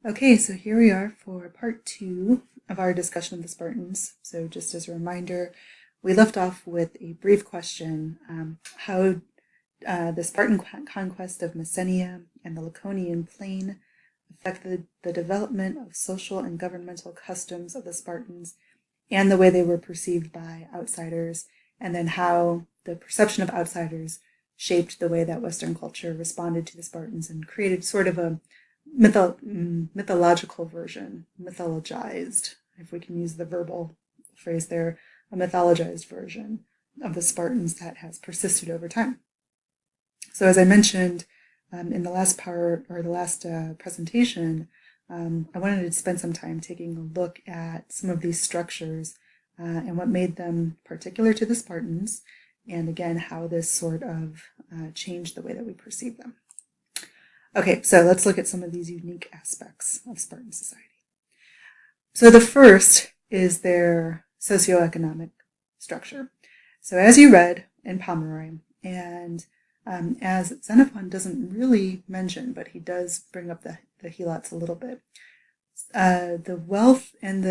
Okay, so here we are for part two of our discussion of the Spartans. So just as a reminder, we left off with a brief question, how the Spartan conquest of Messenia and the Laconian plain affected the development of social and governmental customs of the Spartans and the way they were perceived by outsiders, and then how the perception of outsiders shaped the way that Western culture responded to the Spartans and created sort of a mythological version, mythologized, if we can use the verbal phrase there, a mythologized version of the Spartans that has persisted over time. So as I mentioned in the last part or the last presentation, I wanted to spend some time taking a look at some of these structures and what made them particular to the Spartans, and again, how this sort of changed the way that we perceive them. Okay, so let's look at some of these unique aspects of Spartan society. So the first is their socioeconomic structure. So as you read in Pomeroy, and as Xenophon doesn't really mention, but he does bring up the helots a little bit, the wealth and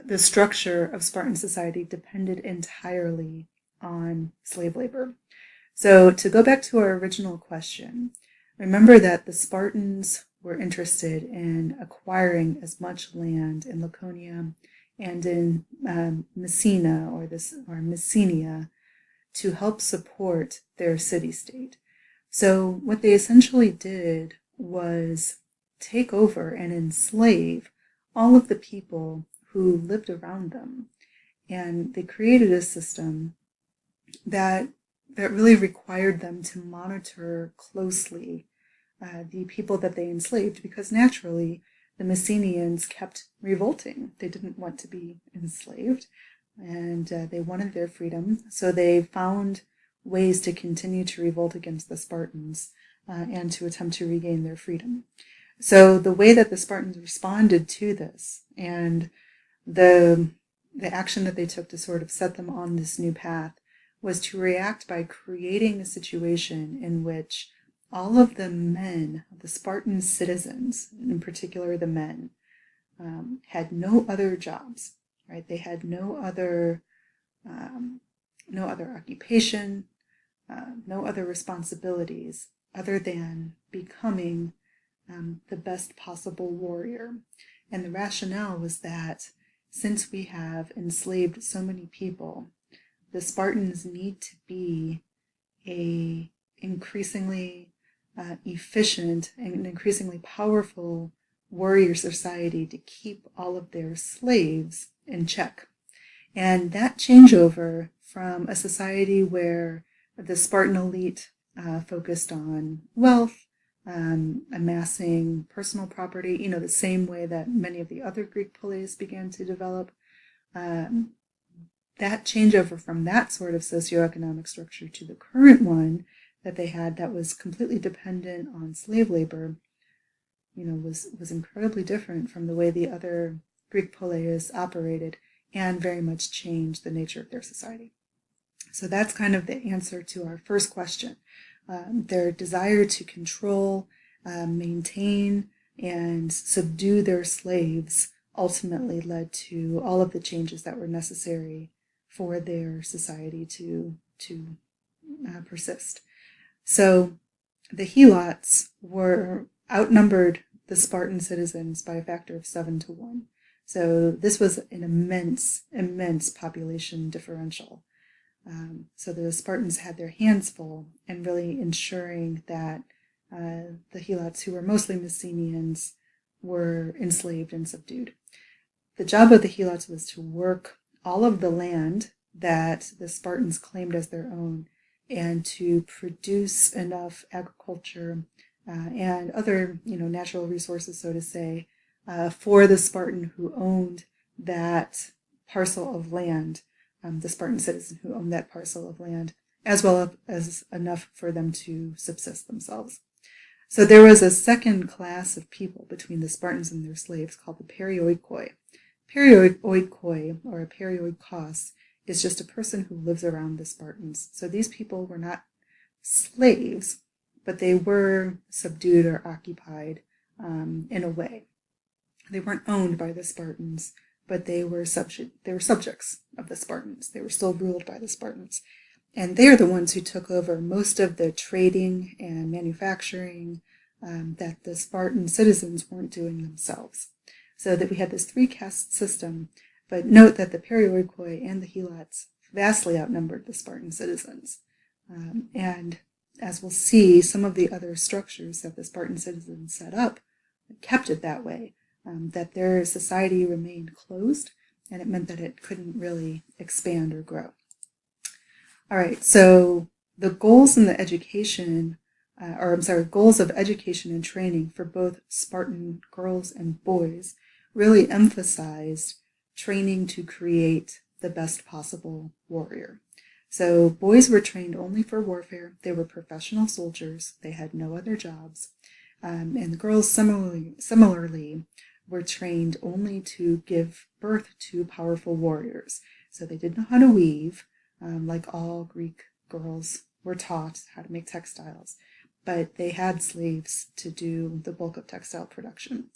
the structure of Spartan society depended entirely on slave labor. So to go back to our original question, remember that the Spartans were interested in acquiring as much land in Laconia and in Messina or Messenia to help support their city-state. So what they essentially did was take over and enslave all of the people who lived around them. And they created a system that really required them to monitor closely the people that they enslaved, because naturally the Messenians kept revolting. They didn't want to be enslaved, and they wanted their freedom, so they found ways to continue to revolt against the Spartans and to attempt to regain their freedom. So the way that the Spartans responded to this and the action that they took to sort of set them on this new path was to react by creating a situation in which all of the men, the Spartan citizens, in particular the men, had no other jobs, right? They had no other occupation, no other responsibilities other than becoming the best possible warrior. And the rationale was that since we have enslaved so many people, the Spartans need to be a increasingly efficient and increasingly powerful warrior society to keep all of their slaves in check. And that changeover from a society where the Spartan elite focused on wealth, amassing personal property, the same way that many of the other Greek polis began to develop, that changeover from that sort of socioeconomic structure to the current one that they had that was completely dependent on slave labor, was incredibly different from the way the other Greek polis operated, and very much changed the nature of their society. So that's kind of the answer to our first question. Their desire to control, maintain, and subdue their slaves ultimately led to all of the changes that were necessary for their society to persist. So the helots were outnumbered the Spartan citizens by a factor of 7-1. So this was an immense population differential. So the Spartans had their hands full in really ensuring that the helots, who were mostly Messenians, were enslaved and subdued. The job of the helots was to work all of the land that the Spartans claimed as their own and to produce enough agriculture and other natural resources, so to say, for the Spartan who owned that parcel of land, the Spartan citizen who owned that parcel of land, as well as enough for them to subsist themselves. So there was a second class of people between the Spartans and their slaves called the perioikoi. Perioikoi, or a perioikos, is just a person who lives around the Spartans. So these people were not slaves, but they were subdued or occupied in a way. They weren't owned by the Spartans, but they were subjects of the Spartans. They were still ruled by the Spartans. And they're the ones who took over most of the trading and manufacturing that the Spartan citizens weren't doing themselves. So that we had this three-caste system, but note that the Perioikoi and the Helots vastly outnumbered the Spartan citizens. And as we'll see, some of the other structures that the Spartan citizens set up kept it that way, that their society remained closed, and it meant that it couldn't really expand or grow. All right, so the goals in the education, goals of education and training for both Spartan girls and boys really emphasized training to create the best possible warrior. So boys were trained only for warfare. They were professional soldiers. They had no other jobs. And the girls similarly were trained only to give birth to powerful warriors. So they didn't know how to weave, like all Greek girls were taught how to make textiles, but they had slaves to do the bulk of textile production.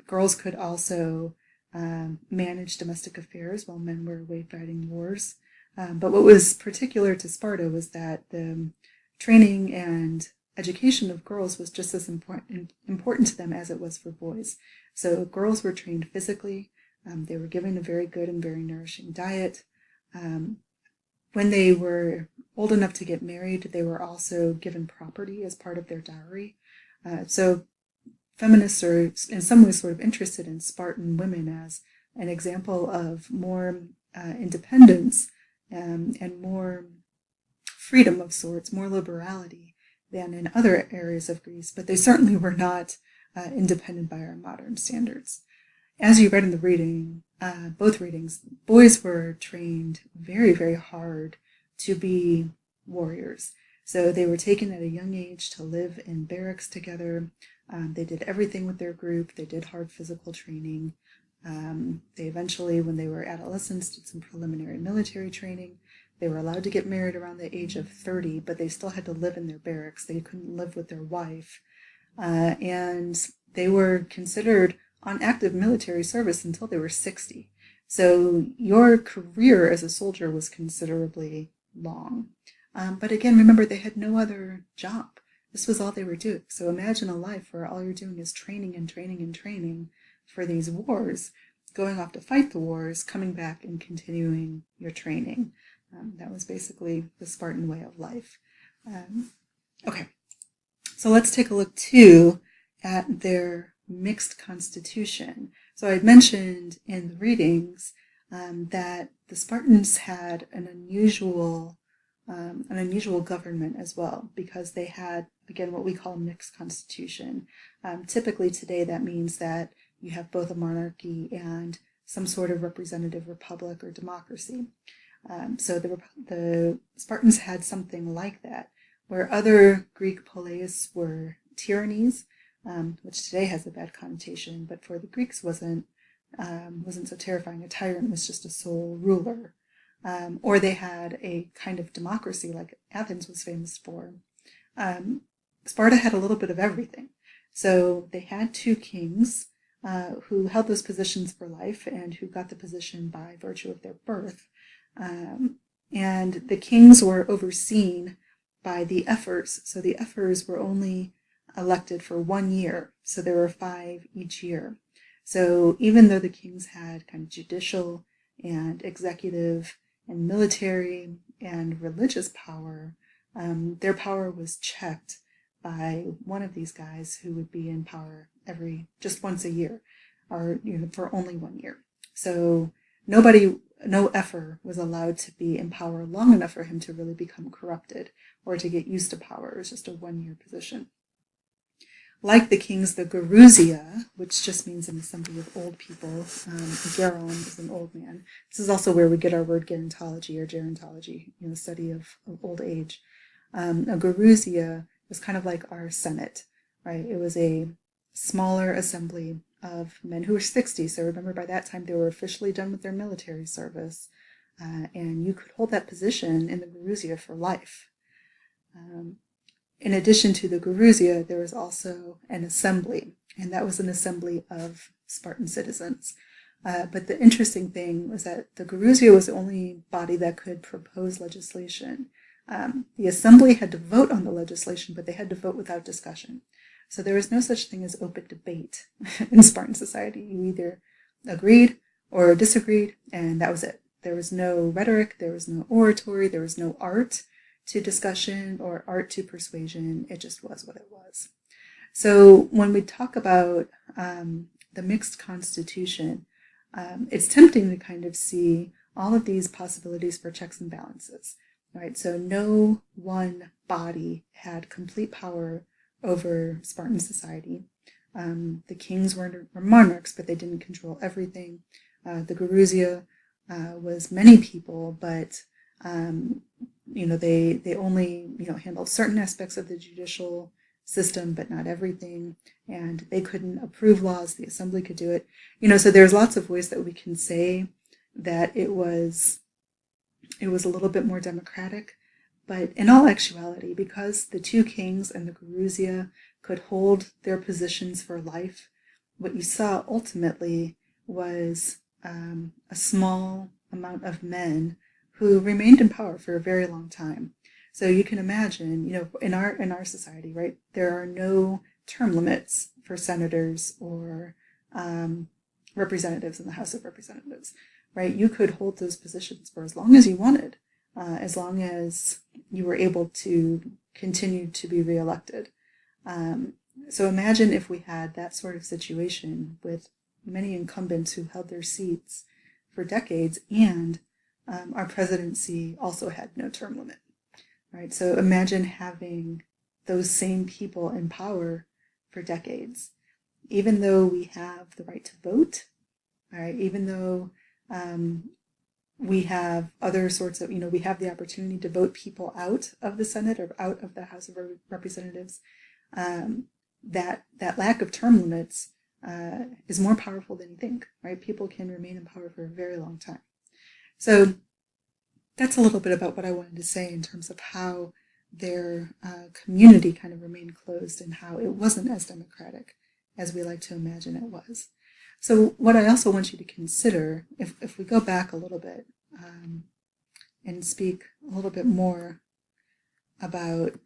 Girls could also manage domestic affairs while men were away fighting wars. But what was particular to Sparta was that the training and education of girls was just as important to them as it was for boys. So girls were trained physically. They were given a very good and very nourishing diet. When they were old enough to get married, they were also given property as part of their dowry. So feminists are in some ways sort of interested in Spartan women as an example of more independence and more freedom of sorts, more liberality than in other areas of Greece, but they certainly were not independent by our modern standards. As you read in the reading, both readings, boys were trained very, very hard to be warriors. So they were taken at a young age to live in barracks together. They did everything with their group. They did hard physical training. They eventually, when they were adolescents, did some preliminary military training. They were allowed to get married around the age of 30, but they still had to live in their barracks. They couldn't live with their wife. And they were considered on active military service until they were 60. So your career as a soldier was considerably long. But again, remember, they had no other job. This was all they were doing. So imagine a life where all you're doing is training and training and training for these wars, going off to fight the wars, coming back and continuing your training. That was basically the Spartan way of life. Okay, so let's take a look too at their mixed constitution. So I mentioned in the readings that the Spartans had an unusual government as well, because they had, again, what we call a mixed constitution. Typically today that means that you have both a monarchy and some sort of representative republic or democracy. So the Spartans had something like that, where other Greek poleis were tyrannies, which today has a bad connotation, but for the Greeks wasn't so terrifying. A tyrant was just a sole ruler. Or they had a kind of democracy like Athens was famous for. Sparta had a little bit of everything. So they had two kings who held those positions for life and who got the position by virtue of their birth. And the kings were overseen by the ephors. So the ephors were only elected for 1 year. So there were 5 each year. So even though the kings had kind of judicial and executive and military and religious power, their power was checked by one of these guys who would be in power just once a year, or for only 1 year. So no ephor was allowed to be in power long enough for him to really become corrupted or to get used to power. It was just a 1-year position. Like the kings, the Gerousia, which just means an assembly of old people, Geron is an old man. This is also where we get our word gerontology or gerontology, study of old age. A Gerousia was kind of like our Senate, right? It was a smaller assembly of men who were 60. So remember, by that time they were officially done with their military service, and you could hold that position in the Gerousia for life. in addition to the Gerousia, there was also an assembly, and that was an assembly of Spartan citizens. But the interesting thing was that the Gerousia was the only body that could propose legislation. The assembly had to vote on the legislation, but they had to vote without discussion. So there was no such thing as open debate in Spartan society. You either agreed or disagreed, and that was it. There was no rhetoric, there was no oratory, there was no art to discussion or art to persuasion. It just was what it was. So when we talk about the mixed constitution, it's tempting to kind of see all of these possibilities for checks and balances, right? So no one body had complete power over Spartan society. The kings were monarchs, but they didn't control everything. The Gerousia was many people, but they only handled certain aspects of the judicial system, but not everything, and they couldn't approve laws. The assembly could do it. So there's lots of ways that we can say that it was a little bit more democratic, but in all actuality, because the two kings and the Gerousia could hold their positions for life, what you saw ultimately was a small amount of men who remained in power for a very long time. So you can imagine, in our society, right, there are no term limits for senators or representatives in the House of Representatives, right? You could hold those positions for as long as you wanted, as long as you were able to continue to be reelected. So imagine if we had that sort of situation with many incumbents who held their seats for decades, and our presidency also had no term limit, right? So imagine having those same people in power for decades. Even though we have the right to vote, all right, even though we have other sorts of, we have the opportunity to vote people out of the Senate or out of the House of Representatives, that lack of term limits is more powerful than you think, right? People can remain in power for a very long time. So that's a little bit about what I wanted to say in terms of how their community kind of remained closed and how it wasn't as democratic as we like to imagine it was. So what I also want you to consider, if we go back a little bit and speak a little bit more about,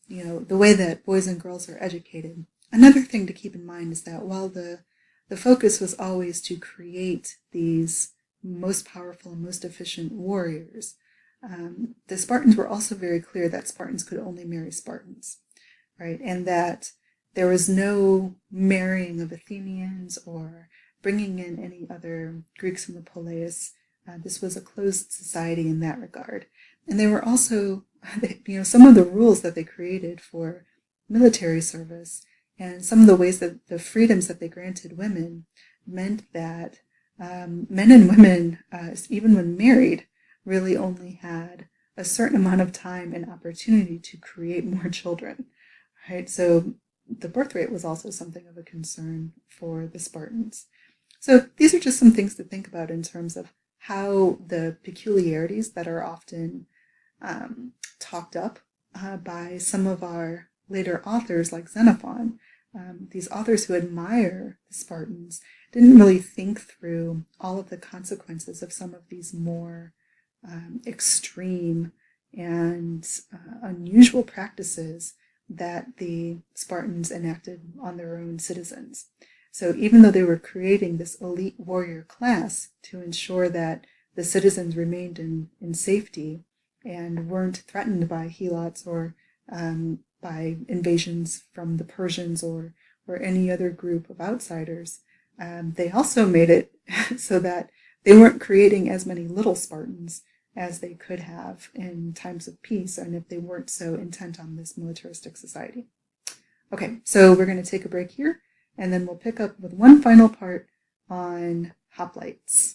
the way that boys and girls are educated, another thing to keep in mind is that while the focus was always to create these most powerful and most efficient warriors, the Spartans were also very clear that Spartans could only marry Spartans, right? And that there was no marrying of Athenians or bringing in any other Greeks from the Polaeus. This was a closed society in that regard. And they were also, some of the rules that they created for military service and some of the ways that the freedoms that they granted women meant that men and women, even when married, really only had a certain amount of time and opportunity to create more children, right? So the birth rate was also something of a concern for the Spartans. So these are just some things to think about in terms of how the peculiarities that are often talked up by some of our later authors like Xenophon, these authors who admire the Spartans, didn't really think through all of the consequences of some of these more extreme and unusual practices that the Spartans enacted on their own citizens. So even though they were creating this elite warrior class to ensure that the citizens remained in safety and weren't threatened by helots or by invasions from the Persians or any other group of outsiders, they also made it so that they weren't creating as many little Spartans as they could have in times of peace, and if they weren't so intent on this militaristic society. Okay, so we're going to take a break here, and then we'll pick up with one final part on hoplites.